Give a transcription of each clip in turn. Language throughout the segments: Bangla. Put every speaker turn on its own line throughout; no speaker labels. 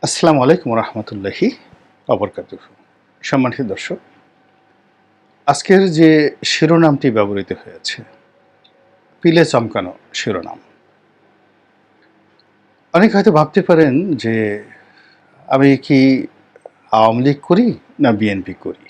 আসসালামু আলাইকুম রহমতুল্লাহি অবরকাতুহু। সম্মানিত দর্শক, আজকের যে শিরোনামটি ব্যবহৃত হয়েছে, পিলে চমকানো শিরোনাম। অনেকে হয়তো ভাবতে পারেন যে আমি কি আওয়ামী লীগ করি না বিএনপি করি।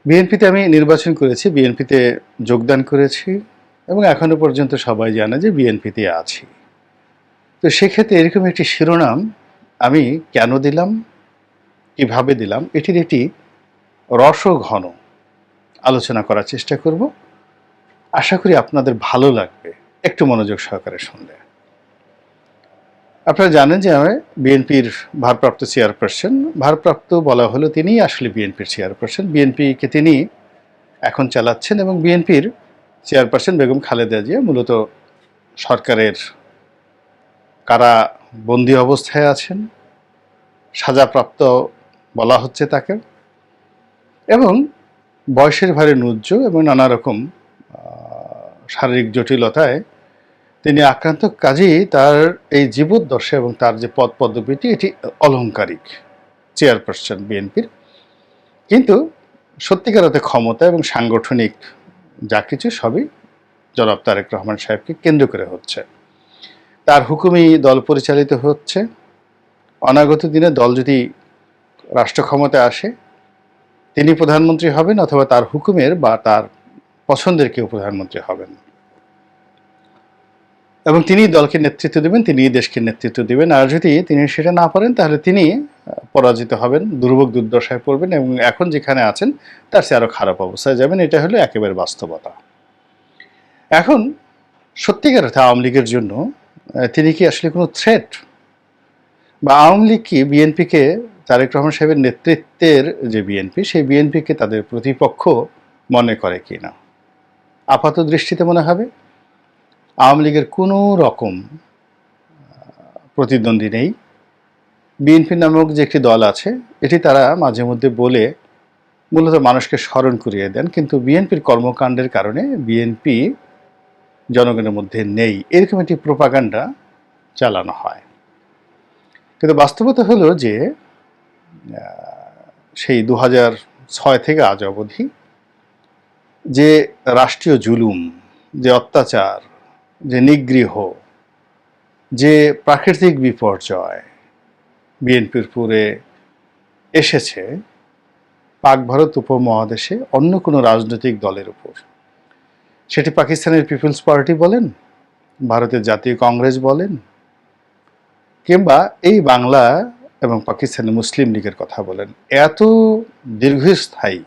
বিএনপিতে আমি নির্বাচন করেছি, বিএনপিতে যোগদান করেছি এবং এখনো পর্যন্ত সবাই জানে যে বিএনপিতে আছি। তো সেক্ষেত্রে এরকম একটি শিরোনাম আমি কেন দিলাম, কিভাবে দিলাম, এটির একটি রসঘন আলোচনা করার চেষ্টা করব। আশা করি আপনাদের ভালো লাগবে একটু মনোযোগ সহকারে শুনলে। আপনারা জানেন যে আমি বিএনপির ভারপ্রাপ্ত চেয়ারপারসন। ভারপ্রাপ্ত বলা হলো, তিনিই আসলে বিএনপির চেয়ারপারসন। বিএনপিকে তিনি এখন চালাচ্ছেন এবং বিএনপির চেয়ারপারসন বেগম খালেদা জিয়া মূলত সরকারের কারাবন্দী অবস্থায় আছেন, সাজাপ্রাপ্ত বলা হচ্ছে তাকে, এবং বয়সের ভারে নুজ্জ এবং নানা রকম শারীরিক জটিলতায় তিনি আক্রান্ত। কাজেই তার এই জীবদ্দশা এবং তার যে পদ পদবিটি, এটি অলংকারিক চেয়ারপারসন বিএনপির। কিন্তু সত্যিকার অর্থে ক্ষমতা এবং সাংগঠনিক যা কিছু সবই জনাব তারেক রহমান সাহেবকে কেন্দ্র করে হচ্ছে। তার হুকুমেই দল পরিচালিত হচ্ছে। অনাগত দিনে দল যদি রাষ্ট্র ক্ষমতায় আসে, তিনি প্রধানমন্ত্রী হবেন অথবা তার হুকুমের বা তার পছন্দের কেউ প্রধানমন্ত্রী হবেন এবং তিনি দলকে নেতৃত্ব দেবেন, তিনি দেশকে নেতৃত্ব দেবেন। আর যদি তিনি সেটা না পারেন, তাহলে তিনি পরাজিত হবেন, দুর্ভোগ দুর্দশায় পড়বেন এবং এখন যেখানে আছেন তার চেয়ে আরও খারাপ অবস্থায় যাবেন। এটা হলো একেবারে বাস্তবতা। এখন সত্যিকার অর্থে আওয়ামী লীগের জন্য তিনি কি আসলে কোনো থ্রেট, বা আওয়ামী লীগ কি বিএনপিকে, তারেক রহমান সাহেবের নেতৃত্বের যে বিএনপি, সেই বিএনপিকে তাদের প্রতিপক্ষ মনে করে কি না? আপাত দৃষ্টিতে মনে হবে আওয়ামী লীগের কোনো রকম প্রতিদ্বন্দ্বী নেই। বিএনপি নামক যে একটি দল আছে, এটি তারা মাঝে মধ্যে বলে মূলত মানুষকে স্মরণ করিয়ে দেন, কিন্তু বিএনপির কর্মকাণ্ডের কারণে বিএনপি জনগণের মধ্যে নেই, এরকম একটি প্রোপাগান্ডা চালানো হয়। কিন্তু বাস্তবতা হলো যে সেই 2006 থেকে আজ অবধি যে রাষ্ট্রীয় জুলুম, যে অত্যাচার, যে নিগৃহ, যে প্রাকৃতিক বিপর্যয় বিএনপির পুরে এসেছে পাক ভারত উপমহাদেশে অন্য কোনো রাজনৈতিক দলের উপর, সেটি পাকিস্তানের পিপলস পার্টি বলেন, ভারতের জাতীয় কংগ্রেস বলেন, কিংবা এই বাংলা এবং পাকিস্তানের মুসলিম লীগের কথা বলেন, এত দীর্ঘস্থায়ী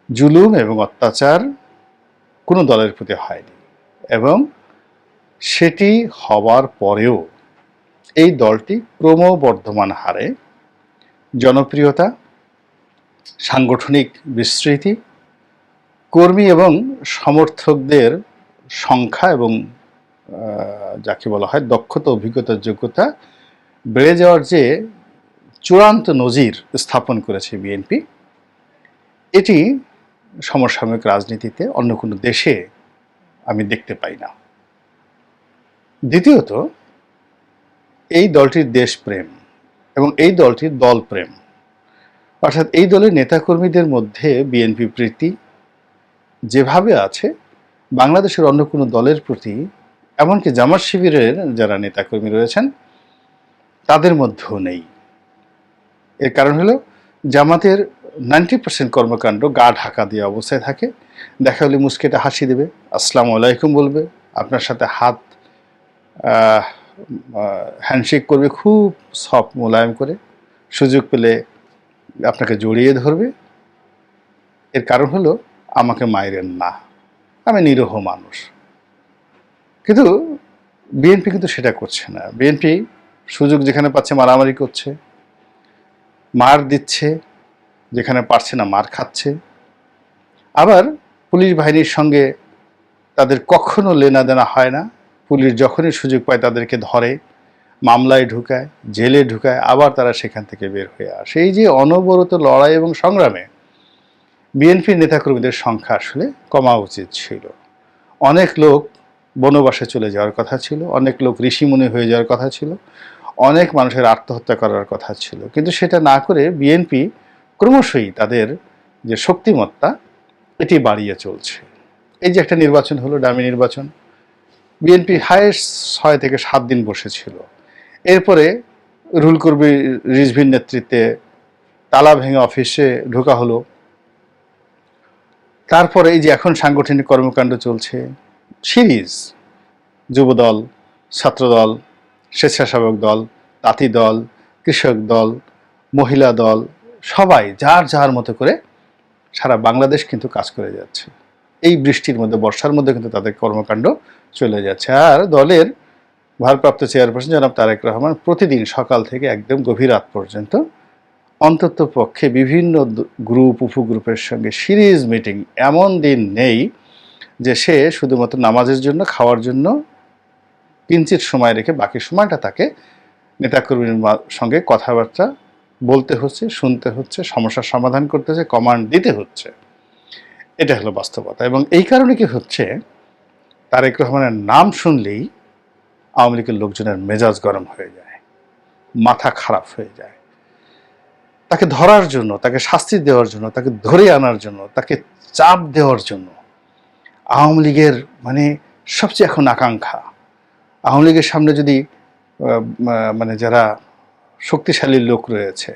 জুলুম এবং অত্যাচার কোনো দলের প্রতি হয়নি। এবং সেটি হওয়ার পরেও এই দলটি ক্রমবর্ধমান হারে জনপ্রিয়তা, সাংগঠনিক বিস্তৃতি, কর্মী এবং সমর্থকদের সংখ্যা এবং যাকে বলা হয় দক্ষতা, অভিজ্ঞতার যোগ্যতা বেড়ে যাওয়ার যে চূড়ান্ত নজির স্থাপন করেছে বিএনপি, এটি সমসাময়িক রাজনীতিতে অন্য কোনো দেশে আমি দেখতে পাই না। দ্বিতীয়ত, এই দলটির দেশপ্রেম এবং এই দলটির দলপ্রেম, অর্থাৎ এই দলের নেতাকর্মীদের মধ্যে বিএনপি প্রীতি যেভাবে আছে, বাংলাদেশের অন্য কোনো দলের প্রতি, এমনকি জামাত শিবিরের যারা নেতাকর্মী রয়েছেন তাদের মধ্যেও নেই। এর কারণ হলো জামাতের 90% কর্মকাণ্ড গা ঢাকা দিয়ে অবস্থায় থাকে। দেখা হলে মুস্কেটা হাসি দেবে, আসসালামু আলাইকুম বলবে, আপনার সাথে হাত হ্যান্ডশেক করবে খুব সফট মোলায়েম করে, সুযোগ পেলে আপনাকে জড়িয়ে ধরবে। এর কারণ হলো আমাকে মাইরেন না, আমি নিরীহ মানুষ। কিন্তু বিএনপি কিন্তু সেটা করছে না। বিএনপি সুযোগ যেখানে পাচ্ছে মারামারি করছে, মার দিচ্ছে, যেখানে পারছে না মার খাচ্ছে। আবার পুলিশ বাহিনীর সঙ্গে তাদের কখনো লেনা দেনা হয় না। পুলিশ যখনই সুযোগ পায় তাদেরকে ধরে, মামলায় ঢুকায়, জেলে ঢুকায়, আবার তারা সেখান থেকে বের হয়ে আসে। এই যে অনবরত লড়াই এবং সংগ্রামে বিএনপির নেতাকর্মীদের সংখ্যা আসলে কমা উচিত ছিল। অনেক লোক বনবাসে চলে যাওয়ার কথা ছিল, অনেক লোক ঋষিমুনি হয়ে যাওয়ার কথা ছিল, অনেক মানুষের আত্মহত্যা করার কথা ছিল, কিন্তু সেটা না করে বিএনপি ক্রমশই তাদের যে শক্তিমত্তা এটি বাড়িয়ে চলছে। এই যে একটা নির্বাচন হলো, ডামি নির্বাচন, বিএনপি হায়েস্ট 6 থেকে 7 দিন বসেছিল। এরপরে রুহুল কবির রিজভীর নেতৃত্বে তালা ভেঙে অফিসে ঢোকা হলো। তারপরে এই যে এখন সাংগঠনিক কর্মকাণ্ড চলছে, সিরিজ, যুবদল, ছাত্রদল, স্বেচ্ছাসেবক দল, তাঁতি দল, কৃষক দল, মহিলা দল, সবাই যার যার মতো করে সারা বাংলাদেশ কিন্তু কাজ করে যাচ্ছে। এই বৃষ্টির মধ্যে, বর্ষার মধ্যে কিন্তু তাদের কর্মকাণ্ড চলে যাচ্ছে। আর দলের ভারপ্রাপ্ত চেয়ারপারসন জনাব তারেক রহমান প্রতিদিন সকাল থেকে একদম গভীর রাত পর্যন্ত অন্তত পক্ষে বিভিন্ন গ্রুপ উপগ্রুপের সঙ্গে সিরিজ মিটিং। এমন দিন নেই যে সে শুধুমাত্র নামাজের জন্য, খাওয়ার জন্য কিঞ্চিত সময় রেখে বাকি সময়টা তাকে নেতাকর্মীর সঙ্গে কথাবার্তা বলতে হচ্ছে, শুনতে হচ্ছে, সমস্যার সমাধান করতে হচ্ছে, কমান্ড দিতে হচ্ছে। এটা হলো বাস্তবতা। এবং এই কারণে কি হচ্ছে, তারেক রহমানের নাম শুনলেই আওয়ামী লীগের লোকজনের মেজাজ গরম হয়ে যায়, মাথা খারাপ হয়ে যায়। তাকে ধরার জন্য, তাকে শাস্তি দেওয়ার জন্য, তাকে ধরে আনার জন্য, তাকে চাপ দেওয়ার জন্য আওয়ামী লীগের মানে সবচেয়ে এখন আকাঙ্ক্ষা, আওয়ামী লীগের সামনে যদি মানে যারা শক্তিশালী লোক রয়েছে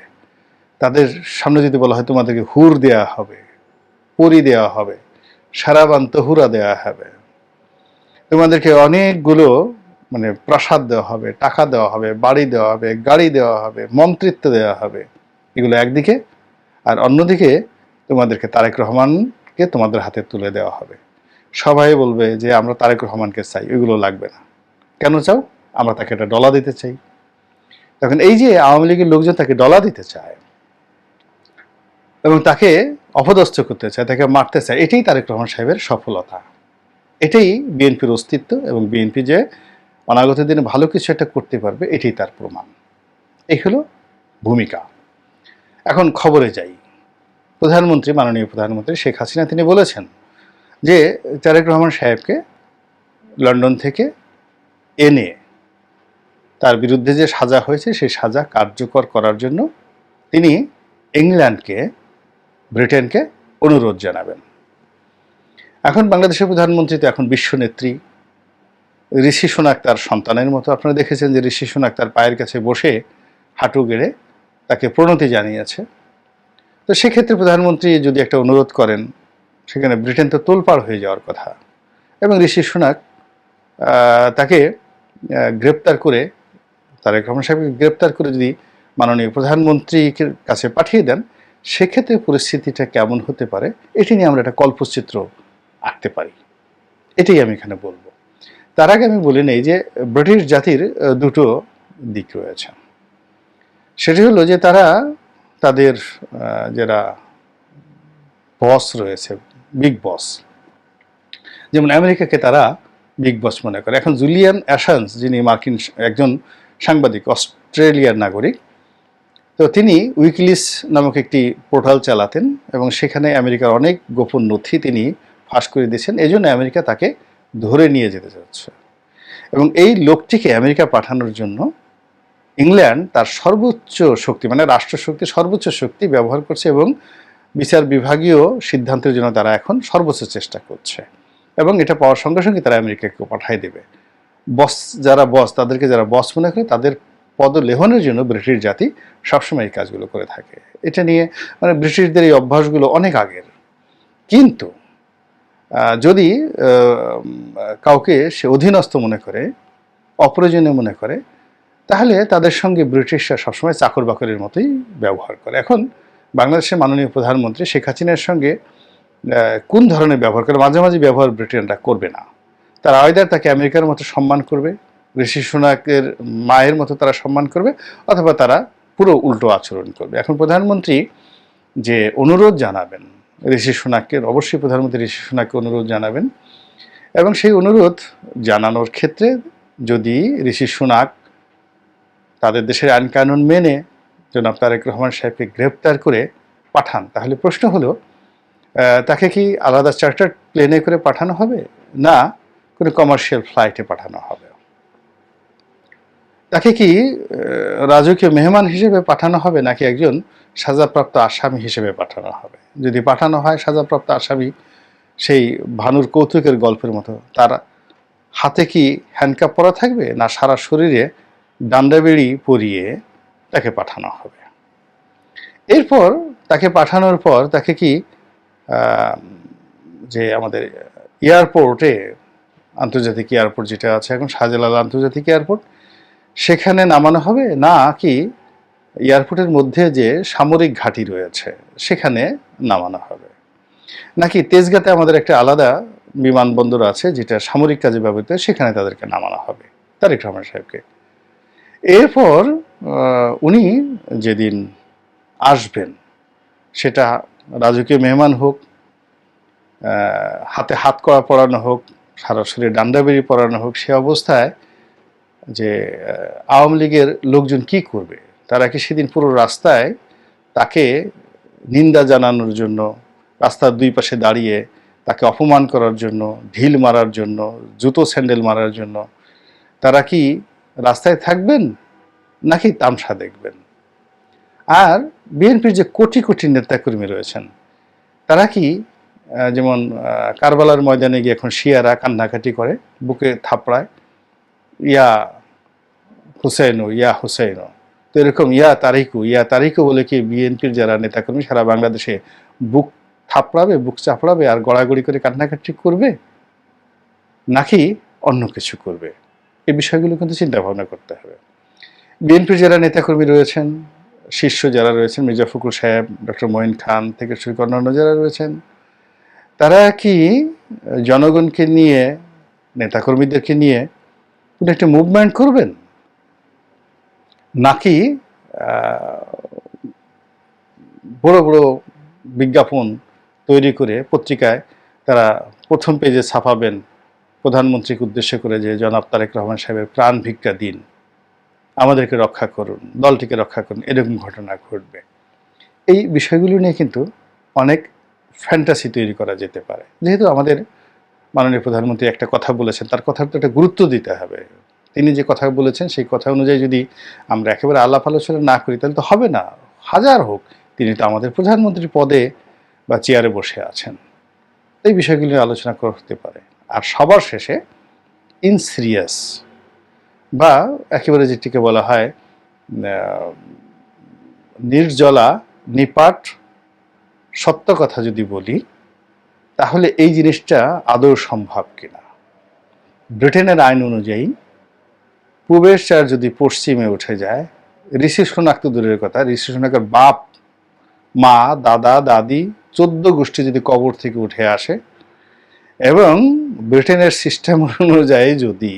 তাদের সামনে যদি বলা হয় তোমাদেরকে হুর দেয়া হবে, পরি দেওয়া হবে, সারাবান তহুরা দেওয়া হবে, তোমাদেরকে অনেকগুলো মানে প্রাসাদ দেওয়া হবে, টাকা দেওয়া হবে, বাড়ি দেওয়া হবে, গাড়ি দেওয়া হবে, মন্ত্রিত্ব দেওয়া হবে, এগুলো একদিকে, আর অন্যদিকে তোমাদেরকে তারেক রহমানকে তোমাদের হাতে তুলে দেওয়া হবে। সবাই বলবে যে আমরা তারেক রহমানকে চাই, ওইগুলো লাগবে না। কেন চাও? আমরা তাকে একটা ডলা দিতে চাই। তখন এই যে আওয়ামী লীগের লোকজন তাকে ডলা দিতে চায় এবং তাকে অপদস্থ করতে চায়, তাকে মারতে চায়, এটাই তারেক রহমান সাহেবের সফলতা, এটাই বিএনপির অস্তিত্ব এবং বিএনপি যে অনাগত দিনে ভালো কিছু একটা করতে পারবে এটাই তার প্রমাণ। এই হলো ভূমিকা। এখন খবরে যাই। প্রধানমন্ত্রী, মাননীয় প্রধানমন্ত্রী শেখ হাসিনা তিনি বলেছেন যে তারেক রহমান সাহেবকে লন্ডন থেকে এনে তার বিরুদ্ধে যে সাজা হয়েছে সেই সাজা কার্যকর করার জন্য তিনি ইংল্যান্ডকে, ব্রিটেনকে অনুরোধ জানাবেন। এখন বাংলাদেশের প্রধানমন্ত্রী তো এখন বিশ্বনেত্রী, ঋষি সুনাক তার সন্তানের মতো। আপনারা দেখেছেন যে ঋষি সুনাক তার পায়ের কাছে বসে হাঁটু গেড়ে তাকে প্রণতি জানিয়েছে। তো সেক্ষেত্রে প্রধানমন্ত্রী যদি একটা অনুরোধ করেন, সেখানে ব্রিটেন তো তোলপাড় হয়ে যাওয়ার কথা। এবং ঋষি সুনাক তাকে গ্রেপ্তার করে, তারেক রহমান সাহেবকে গ্রেপ্তার করে যদি মাননীয় প্রধানমন্ত্রীর কাছে পাঠিয়ে দেন, সেক্ষেত্রে পরিস্থিতিটা কেমন হতে পারে এটি নিয়ে আমরা একটা কল্পচিত্র আঁকতে পারি। এটাই আমি এখানে বলবো। তার আগে আমি বলি নেই যে ব্রিটিশ জাতির দুটো দিক রয়েছে। সেটি হলো যে তারা তাদের যারা বস রয়েছে, বিগ বস, যেমন আমেরিকাকে তারা বিগ বস মনে করে। এখন জুলিয়ান অ্যাসাঞ্জ, যিনি মার্কিন একজন সাংবাদিক, অস্ট্রেলিয়ার নাগরিক, তো তিনি উইকিলিস নামক একটি পোর্টাল চালাতেন এবং সেখানে আমেরিকার অনেক গোপন নথি তিনি ফাঁস করে দিয়েছেন। এই জন্য আমেরিকা তাকে ধরে নিয়ে যেতে চাচ্ছে এবং এই লোকটিকে আমেরিকা পাঠানোর জন্য ইংল্যান্ড তার সর্বোচ্চ শক্তি, মানে রাষ্ট্রশক্তি, সর্বোচ্চ শক্তি ব্যবহার করছে এবং বিচার বিভাগীয় সিদ্ধান্তের জন্য তারা এখন সর্বোচ্চ চেষ্টা করছে এবং এটা পাওয়ার সঙ্গে সঙ্গে তারা আমেরিকাকে পাঠিয়ে দেবে। বস যারা বস, তাদেরকে যারা বস মনে করে তাদের পদলেহনের জন্য ব্রিটিশ জাতি সবসময় এই কাজগুলো করে থাকে। এটা নিয়ে মানে ব্রিটিশদের এই অভ্যাসগুলো অনেক আগের। কিন্তু যদি কাউকে সে অধীনস্থ মনে করে, অপ্রয়োজনীয় মনে করে, তাহলে তাদের সঙ্গে ব্রিটিশরা সবসময় চাকর বাকরের মতোই ব্যবহার করে। এখন বাংলাদেশের মাননীয় প্রধানমন্ত্রী শেখ হাসিনার সঙ্গে কোন ধরনের ব্যবহার করে? মাঝামাঝি ব্যবহার ব্রিটেনরা করবে না। তারা আয়দার তাকে আমেরিকার মতো সম্মান করবে, ঋষি সুনাকের মায়ের মতো তারা সম্মান করবে, অথবা তারা পুরো উল্টো আচরণ করবে। এখন প্রধানমন্ত্রী যে অনুরোধ জানাবেন ঋষি সুনাককে, অবশ্যই প্রধানমন্ত্রী ঋষি সুনাককে অনুরোধ জানাবেন এবং সেই অনুরোধ জানানোর ক্ষেত্রে যদি ঋষি সুনাক তাদের দেশের আইন কানুন মেনে জনাব তারেক রহমান সাহেবকে গ্রেপ্তার করে পাঠান, তাহলে প্রশ্ন হলো তাকে কি আলাদা চার্টার প্লেনে করে পাঠানো হবে, না কোনো কমার্শিয়াল ফ্লাইটে পাঠানো হবে? তাকে কি রাজকীয় মেহমান হিসেবে পাঠানো হবে নাকি একজন সাজাপ্রাপ্ত আসামি হিসেবে পাঠানো হবে? যদি পাঠানো হয় সাজাপ্রাপ্ত আসামি, সেই ভানুর কৌতুকের গল্পের মতো, তার হাতে কি হ্যান্ডকাপ পরা থাকবে, না সারা শরীরে ডান্ডাবেড়ি পরিয়ে তাকে পাঠানো হবে? এরপর তাকে পাঠানোর পর তাকে কি যে আমাদের এয়ারপোর্টে, আন্তর্জাতিক এয়ারপোর্ট যেটা আছে এখন শাহজালাল আন্তর্জাতিক এয়ারপোর্ট, সেখানে নামানো হবে, না কি এয়ারপোর্টের মধ্যে যে সামরিক ঘাঁটি রয়েছে সেখানে নামানো হবে? নাকি তেজগাঁতে আমাদের একটা আলাদা বিমানবন্দর আছে যেটা সামরিক কাজে ব্যবহৃত, সেখানে তাদেরকে নামানো হবে তারেক রহমান সাহেবকে? এরপর উনি যেদিন আসবেন, সেটা রাজকীয় মেহমান হোক, হাতে হাত কড়া পরানো হোক, সারা শরীরে ডান্ডাবেড়ি পরানো হোক, সে অবস্থায় যে আওয়ামী লীগের লোকজন কি করবে? তারা কি সেদিন পুরো রাস্তায় তাকে নিন্দা জানানোর জন্য, রাস্তার দুই পাশে দাঁড়িয়ে তাকে অপমান করার জন্য, ঢিল মারার জন্য, জুতো স্যান্ডেল মারার জন্য তারা কি রাস্তায় থাকবেন, নাকি তামসা দেখবেন? আর বিএনপির যে কোটি কোটি নেতাকর্মী রয়েছেন, তারা কি যেমন কারবালার ময়দানে গিয়ে এখন শিয়ারা কান্নাকাটি করে, বুকে থাপড়ায়, ইয়া হুসেইনও, ইয়া হুসেইনও, তো এরকম ইয়া তারিকও বলে কি বিএনপির যারা নেতাকর্মী সারা বাংলাদেশে বুক থাপড়াবে, বুক চাপড়াবে আর গড়াগড়ি করে কান্নাকাটি করবে, নাকি অন্য কিছু করবে? এই বিষয়গুলো কিন্তু চিন্তা ভাবনা করতে হবে। বিএনপির যারা নেতাকর্মী রয়েছেন, শীর্ষ যারা রয়েছেন, মির্জা ফখরুল সাহেব, ডক্টর মঈন খান থেকে শুরু করে অন্যান্য যারা রয়েছেন, তারা কি জনগণকে নিয়ে, নেতাকর্মীদেরকে নিয়ে কোনো একটা মুভমেন্ট করবেন, নাকি বড় বড় বিজ্ঞাপন তৈরি করে পত্রিকায় তারা প্রথম পেজে ছাপাবেন প্রধানমন্ত্রীকে উদ্দেশ্য করে যে জনাব তারেক রহমান সাহেবের প্রাণ ভিক্ষা দিন, আমাদেরকে রক্ষা করুন, দলটিকে রক্ষা করুন, এরকম ঘটনা ঘটবে? এই বিষয়গুলো নিয়ে কিন্তু অনেক ফ্যান্টাসি তৈরি করা যেতে পারে। যেহেতু আমাদের মাননীয় প্রধানমন্ত্রী একটা কথা বলেছেন, তার কথার তো একটা গুরুত্ব দিতে হবে। তিনি যে কথা বলেছেন সেই কথা অনুযায়ী যদি আমরা একেবারে আলাপ আলোচনা না করি তাহলে তো হবে না। হাজার হোক, তিনি তো আমাদের প্রধানমন্ত্রীর পদে বা চেয়ারে বসে আছেন। এই বিষয়গুলি আলোচনা করতে পারে। আর সবার শেষে ইন সিরিয়াস বা একেবারে যেটিকে বলা হয় নির্জলা নিপাট সত্য কথা যদি বলি, তাহলে এই জিনিসটা আদৌ সম্ভব কিনা? ব্রিটেনের আইন অনুযায়ী পূবের চার যদি পশ্চিমে উঠে যায়, ঋষি সোনাক তো দূরের কথা, ঋষি সোনাকের বাপ, মা, দাদা, দাদি, 14 গোষ্ঠী যদি কবর থেকে উঠে আসে, এবং ব্রিটেনের সিস্টেম অনুযায়ী যদি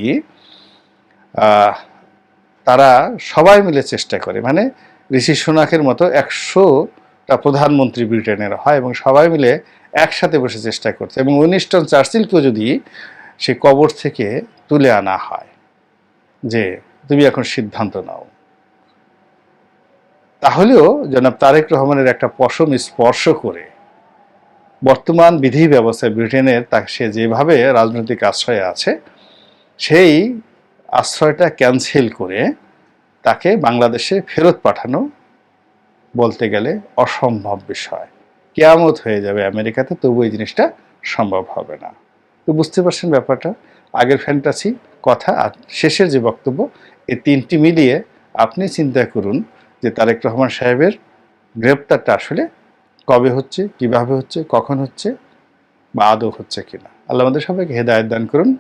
তারা সবাই মিলে চেষ্টা করে, মানে ঋষি সোনাকের মতো 100টা প্রধানমন্ত্রী ব্রিটেনের হয় এবং সবাই মিলে একসাথে বসে চেষ্টা করছে, এবং উইনস্টন চার্চিলকেও যদি সে কবর থেকে তুলে আনা হয় যে তুমি এখন সিদ্ধান্ত নাও, তাহলেও জনাব তারেক রহমানের একটা পশম স্পর্শ করে বর্তমান বিধি ব্যবস্থায় ব্রিটেনের সে যেভাবে রাজনৈতিক আশ্রয়ে আছে, সেই আশ্রয়টা ক্যান্সেল করে তাকে বাংলাদেশে ফেরত পাঠানো বলতে গেলে অসম্ভব বিষয়। কিয়ামত হয়ে যাবে আমেরিকাতে, তবু এই জিনিসটা সম্ভব হবে না। তো বুঝতে পারছেন ব্যাপারটা, আগের ফ্যান্টাসি কথা আর শেষের যে বক্তব্য, এই তিনটি মিলিয়ে আপনি চিন্তা করুন যে তারেক রহমান সাহেবের গ্রেপ্তারটা আসলে কবে হচ্ছে, কিভাবে হচ্ছে, কখন হচ্ছে, বা আদৌ হচ্ছে কিনা। আল্লাহ আমাদের সবাইকে হেদায়েত দান করুন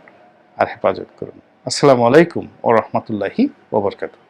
আর হেফাজত করুন। আসসালামু আলাইকুম ওয়া রাহমাতুল্লাহি ওয়া বারাকাতুহু।